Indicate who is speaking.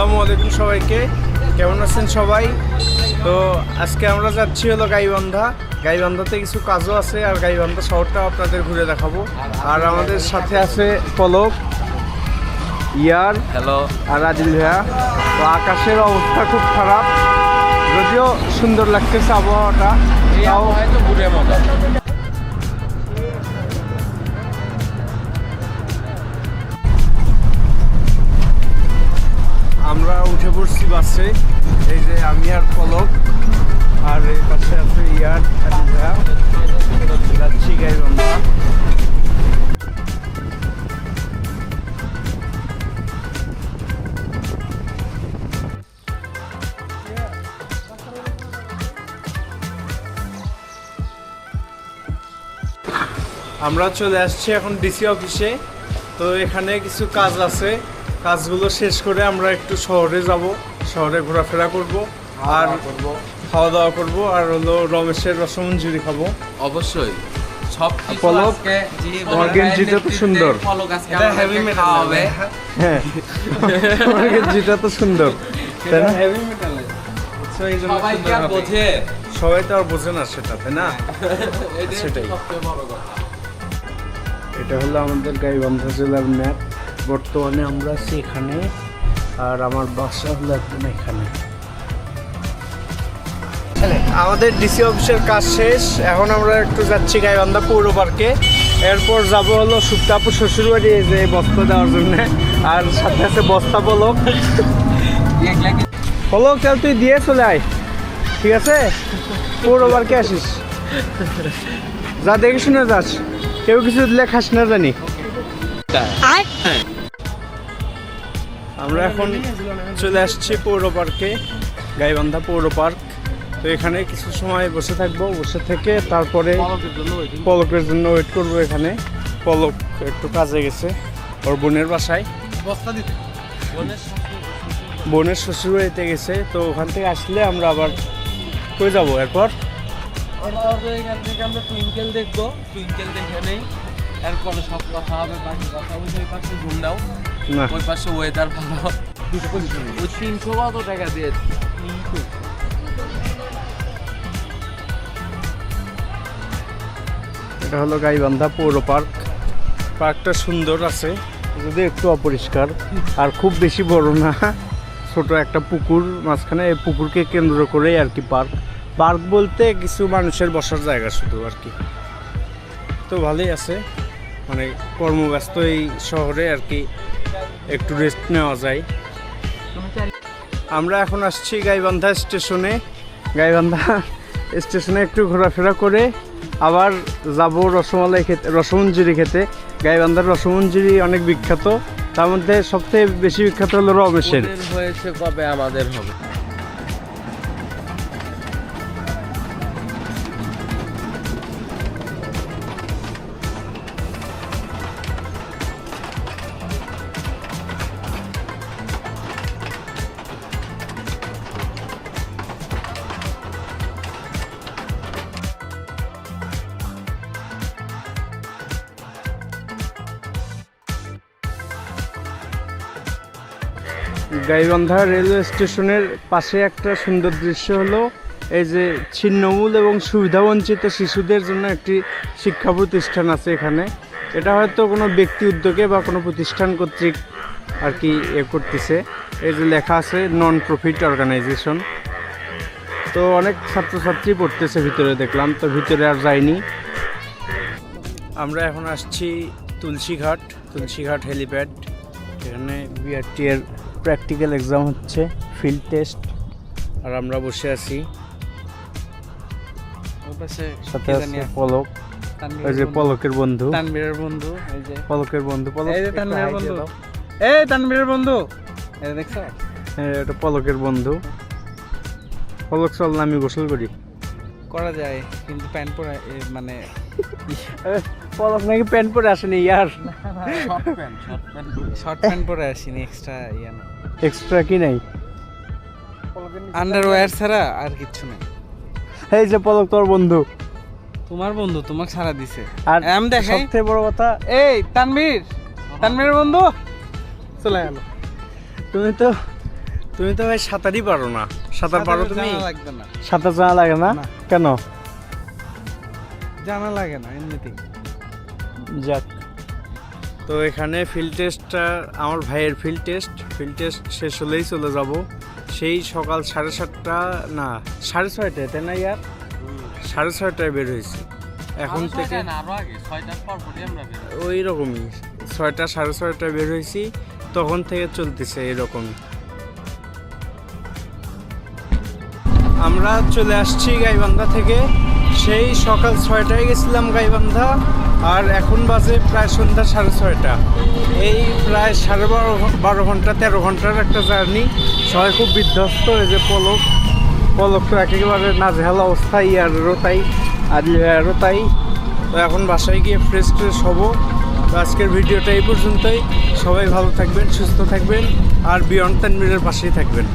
Speaker 1: আসসালামু আলাইকুম সবাইকে, কেমন আছেন সবাই? তো আজকে আমরা যাচ্ছি হলো গাইবান্ধা। গাইবান্ধাতে কিছু কাজও আছে, আর গাইবান্ধা শহরটা আপনাদের ঘুরে দেখাবো। আর আমাদের সাথে আছে পলক, ইয়ার,
Speaker 2: হ্যালো
Speaker 1: আর আদিল ভাইয়া। তো আকাশের অবস্থা খুব খারাপ, যদিও সুন্দর লাগতেছে আবহাওয়াটা। তাও
Speaker 2: হয়তো ঘুরে মজা।
Speaker 1: আমরা উঠে পড়ছি বাসে। এই যে আমি আর পলক, আর এই পাশে আছে ইয়ার, আদিল ভাইয়া। যাচ্ছি গাইবান্ধা। আমরা চলে আসছি এখন ডিসি অফিসে। তো এখানে কিছু কাজ আছে, কাজগুলো শেষ করে আমরা একটু শহরে যাব, শহরে ঘোরাফেরা করব, আর খাওয়া দাওয়া করব, আর হলো রমেশের রসমঞ্জুরি খাবো
Speaker 2: অবশ্যই সব
Speaker 1: পলক, তোমার গেঞ্জিটা তো সুন্দর।
Speaker 2: খাওয়াবে।
Speaker 1: হ্যাঁ, তোমার গেঞ্জিটা তো সুন্দর, তাই না?
Speaker 2: সবাই কি আর বোঝে?
Speaker 1: সবাই তো আর বোঝে না সেটা, তাই না? সেটাই। এটা হলো আমাদের গাইবান্ধা জেলার ম্যাপ। বর্তমানে আমরা আছি এখানে, আর আমার বাসা হলো একদম এখানে। আমাদের ডিসি অফিসের কাজ শেষ, এখন আমরা একটু যাচ্ছি গাইবান্ধা পৌর পার্কে। এরপর যাব হলো সুপ্তাপুর শ্বশুরবাড়ি, এই যে বস্তা দেওয়ার জন্য। আর সাথে আছে বস্তা পলক। পলক, চল তুই দিয়ে চলে আয়, ঠিক আছে? পৌর পার্কে আসিস, যা দেখে শুনে যাস, কেউ কিছু দিলে খাস না জানি। আমরা এখন চলে আসছি পৌর পার্কে, গাইবান্ধা পৌর পার্ক। তো এখানে কিছু সময় বসে থাকবো, বসে থেকে তারপরে পলকের জন্য ওয়েট করবো এখানে। পলক একটু কাজে গেছে ওর বোনের বাসায়, বোনের শ্বশুরবাড়িতে গেছে। তো ওখান থেকে আসলে আমরা আবার কই যাবো এরপর?
Speaker 2: এখান থেকে আমরা টুইঙ্কেল দেখবো, টুইঙ্কেল দেখে নেই, এরপরে সব কথা হবে। বাকি কথা হবে ওই পাশে ঘুম দাও,
Speaker 1: না,
Speaker 2: ওই পাশে ওয়েদার ভালো। ওই 300 কত টাকা দিয়েছে?
Speaker 1: এটা হলো গাইবান্ধা পৌর পার্ক। পার্কটা সুন্দর আছে, যদি একটু অপরিষ্কার, আর খুব বেশি বড় না। ছোট একটা পুকুর মাঝখানে, এই পুকুরকে কেন্দ্র করেই আর কি পার্ক। পার্ক বলতে কিছু মানুষের বসার জায়গা শুধু আর কি। তো ভালোই আছে, মানে কর্মব্যস্ত এই শহরে আর কি একটু রেস্ট নেওয়া যায়। আমরা এখন আসছি গাইবান্ধা স্টেশনে। গাইবান্ধা স্টেশনে একটু ঘোরাফেরা করে আবার যাব রসমালাই খেতে, রসমঞ্জুরি খেতে। গাইবান্ধার রসমঞ্জুরি অনেক বিখ্যাত, তার মধ্যে সবথেকে বেশি বিখ্যাত হলো রমেশের।
Speaker 2: হয়েছে কবে, আমাদের হবে।
Speaker 1: গাইবান্ধা রেলওয়ে স্টেশনের পাশে একটা সুন্দর দৃশ্য হলো এই যে ছিন্নমূল এবং সুবিধাবঞ্চিত শিশুদের জন্য একটি শিক্ষা প্রতিষ্ঠান আছে এখানে। এটা হয়তো কোনো ব্যক্তি উদ্যোগে বা কোনো প্রতিষ্ঠান কর্তৃক আর কি করতেছে। এই যে লেখা আছে নন প্রফিট অর্গানাইজেশন। তো অনেক ছাত্রছাত্রী পড়তেছে ভিতরে, দেখলাম। তো ভিতরে আর যাইনি। আমরা এখন আসছি তুলসীঘাট, তুলসীঘাট হেলিপ্যাড। এখানে বিআরটি এর প্র্যাকটিক্যাল এক্সাম হচ্ছে, ফিল্ড টেস্ট। আর আমরা বসে আছি, সাথে আছে পলক, ওই যে পলকের বন্ধু,
Speaker 2: তানবীরের বন্ধু, এই যে
Speaker 1: পলকের বন্ধু, পলক,
Speaker 2: এই যে তানবীরের বন্ধু, এই তানবীরের বন্ধু, এই দেখছো?
Speaker 1: হ্যাঁ, এটা পলকের বন্ধু। পলক, চল না আমি গোসল করি।
Speaker 2: করা যায়, কিন্তু প্যান্ট পরে মানে
Speaker 1: পলক নাকি প্যান্ট পরে আসেনি ইয়ার।
Speaker 2: শর্ট প্যান্ট পরে আসিনি, এক্সট্রা ইয়া না,
Speaker 1: এক্সট্রা কি নাই?
Speaker 2: আন্ডারওয়্যার ছাড়া আর কিচ্ছু নাই।
Speaker 1: এই যে পলক তোর বন্ধু,
Speaker 2: তোমার বন্ধু তোমাকে ছাড়া দিছে।
Speaker 1: আর
Speaker 2: আমি দেখাই,
Speaker 1: সবথেকে বড় কথা,
Speaker 2: এই তানবীর, তানবীরের বন্ধু চলে গেল।
Speaker 1: তুমি তো তুমি তো ভাই সাঁতারই পারো না। সাঁতার পারো তুমি?
Speaker 2: জানা লাগবে না,
Speaker 1: সাঁতার জানা লাগে না?
Speaker 2: না।
Speaker 1: কেন?
Speaker 2: জানা লাগে না এমনিতেই।
Speaker 1: যাক, তো এখানে ফিল্ড টেস্টটা আমার ভাইয়ের ফিল্ড টেস্ট শেষ হলেই চলে যাব। সেই সকাল 7:30 না 6:30 তাই না ইয়ার? 6:30 বের হয়েছি এখন থেকে।
Speaker 2: আরো আগে 6টার পর পরই আমরা বের হই।
Speaker 1: ওই রকমই 6টা 6:30 বের হয়েছি, তখন থেকে চলতেছে এরকম। আমরা চলে আসছি গাইবান্ধা থেকে। সেই সকাল 6টায় গেছিলাম গাইবান্ধা, আর এখন বাজে প্রায় সন্ধ্যা 6:30। এই প্রায় 12.5 ঘন্টা 13 ঘন্টার একটা জার্নি। সবাই খুব বিধ্বস্ত। এই যে পলক তো একেবারে নাজেহাল অবস্থা, ইয়ারেরও তাই আর ইয়ারেরও তাই। তো এখন বাসায় গিয়ে ফ্রেশ হবো। তো আজকের ভিডিওটা এই পর্যন্তই। সবাই ভালো থাকবেন, সুস্থ থাকবেন, আর বিয়ন্ড তানভীরের পাশেই থাকবেন।